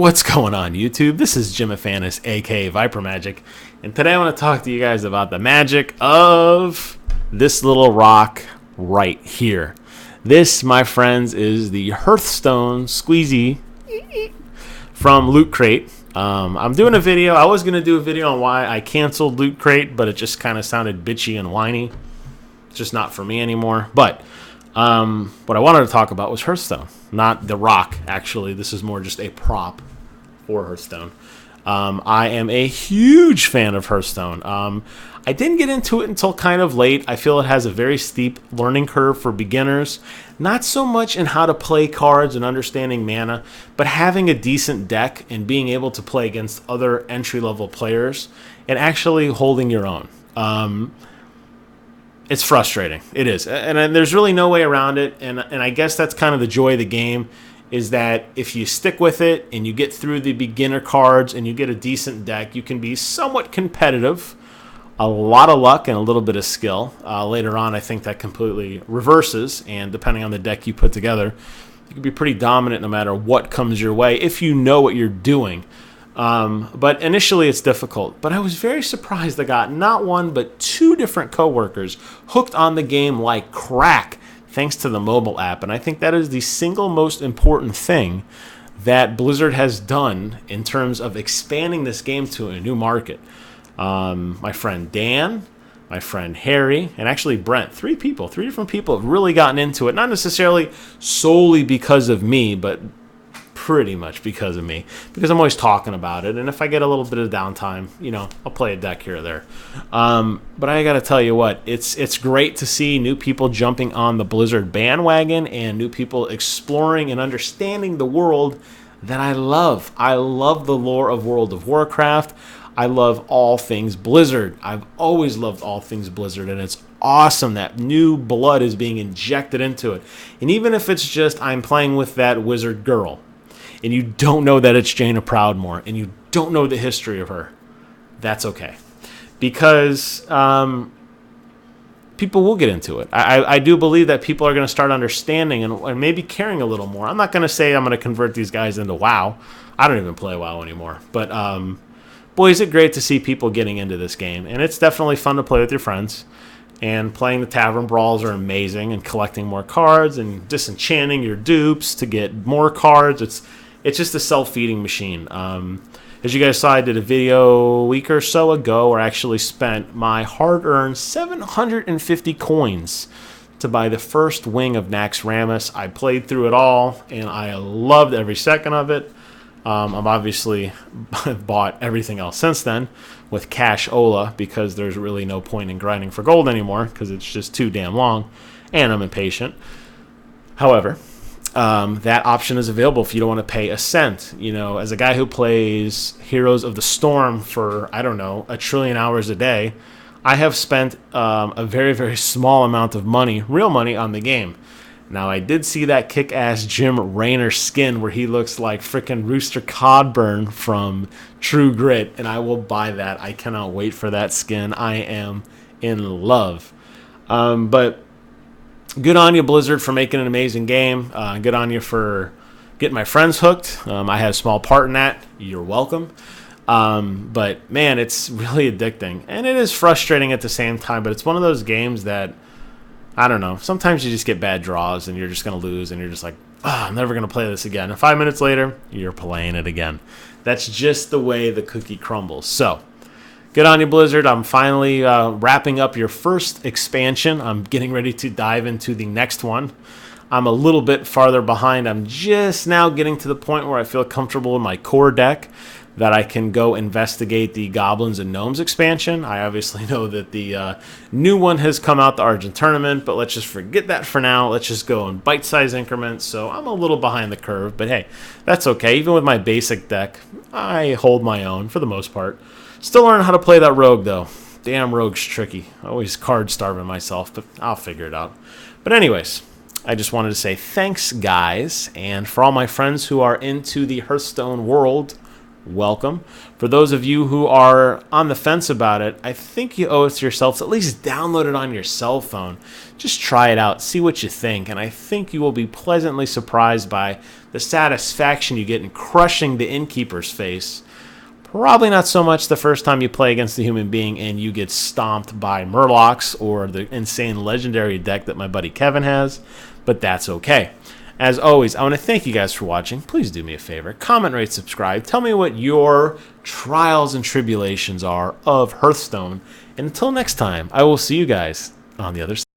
What's going on, YouTube? This is Jimifanis, aka Viper Magic, and today I want to talk to you guys about the magic of this little rock right here. This, my friends, is the Hearthstone Squeezy from Loot Crate. I'm doing a video. I was going to do a video on why I canceled Loot Crate, but it just kind of sounded bitchy and whiny. It's just not for me anymore. But what I wanted to talk about was Hearthstone, not the rock, actually. This is more just a prop for Hearthstone. I am a huge fan of Hearthstone. I didn't get into it until kind of late. I feel it has a very steep learning curve for beginners. Not so much in how to play cards and understanding mana, but having a decent deck and being able to play against other entry-level players and actually holding your own. It's frustrating. It is. And there's really no way around it. And I guess that's kind of the joy of the game, is that if you stick with it and you get through the beginner cards and you get a decent deck, you can be somewhat competitive. A lot of luck and a little bit of skill. Later on, I think that completely reverses, and depending on the deck you put together, you can be pretty dominant no matter what comes your way if you know what you're doing. But initially, it's difficult. But I was very surprised I got not one, but two different coworkers hooked on the game like crack, thanks to the mobile app. And I think that is the single most important thing that Blizzard has done in terms of expanding this game to a new market. My friend Dan, my friend Harry, and actually Brent, three different people have really gotten into it. Not necessarily solely because of me, but pretty much because of me, because I'm always talking about it. And if I get a little bit of downtime, I'll play a deck here or there. But I got to tell you what, it's great to see new people jumping on the Blizzard bandwagon and new people exploring and understanding the world that I love. I love the lore of World of Warcraft. I love all things Blizzard. I've always loved all things Blizzard, and it's awesome that new blood is being injected into it. And even if it's just I'm playing with that wizard girl, and you don't know that it's Jaina Proudmoore, and you don't know the history of her, that's okay. Because people will get into it. I do believe that people are going to start understanding and maybe caring a little more. I'm not going to say I'm going to convert these guys into WoW. I don't even play WoW anymore. But boy, is it great to see people getting into this game. And it's definitely fun to play with your friends. And playing the tavern brawls are amazing, and collecting more cards and disenchanting your dupes to get more cards. It's just a self-feeding machine. As you guys saw, I did a video a week or so ago where I actually spent my hard-earned 750 coins to buy the first wing of Naxxramas. I played through it all, and I loved every second of it. I've obviously bought everything else since then with Cash Ola, because there's really no point in grinding for gold anymore because it's just too damn long, and I'm impatient. However, that option is available if you don't want to pay a cent. As a guy who plays Heroes of the Storm for, I don't know, 1 trillion hours a day, I have spent a very, very small amount of money, real money, on the game. Now, I did see that kick-ass Jim Raynor skin where he looks like frickin' Rooster Cogburn from True Grit, and I will buy that. I cannot wait for that skin. I am in love. But good on you, Blizzard, for making an amazing game. Good on you for getting my friends hooked. I had a small part in that. You're welcome. But, man, it's really addicting. And it is frustrating at the same time, but it's one of those games that, I don't know, sometimes you just get bad draws and you're just going to lose, and you're just like, I'm never going to play this again. And 5 minutes later, you're playing it again. That's just the way the cookie crumbles. So, good on you, Blizzard. I'm finally wrapping up your first expansion. I'm getting ready to dive into the next one. I'm a little bit farther behind. I'm just now getting to the point where I feel comfortable in my core deck that I can go investigate the Goblins and Gnomes expansion. I obviously know that the new one has come out, the Argent Tournament, but let's just forget that for now. Let's just go in bite-sized increments. So I'm a little behind the curve, but hey, that's okay. Even with my basic deck, I hold my own for the most part. Still learning how to play that rogue, though. Damn, rogue's tricky. Always card starving myself, but I'll figure it out. But anyways, I just wanted to say thanks, guys. And for all my friends who are into the Hearthstone world welcome. For those of you who are on the fence about it, I think you owe it to yourself to at least download it on your cell phone. Just try it out, see what you think, and I think you will be pleasantly surprised by the satisfaction you get in crushing the innkeeper's face. Probably not so much the first time you play against a human being and you get stomped by Murlocs or the insane legendary deck that my buddy Kevin has, but that's okay. As always, I want to thank you guys for watching. Please do me a favor. Comment, rate, subscribe. Tell me what your trials and tribulations are of Hearthstone. And until next time, I will see you guys on the other side.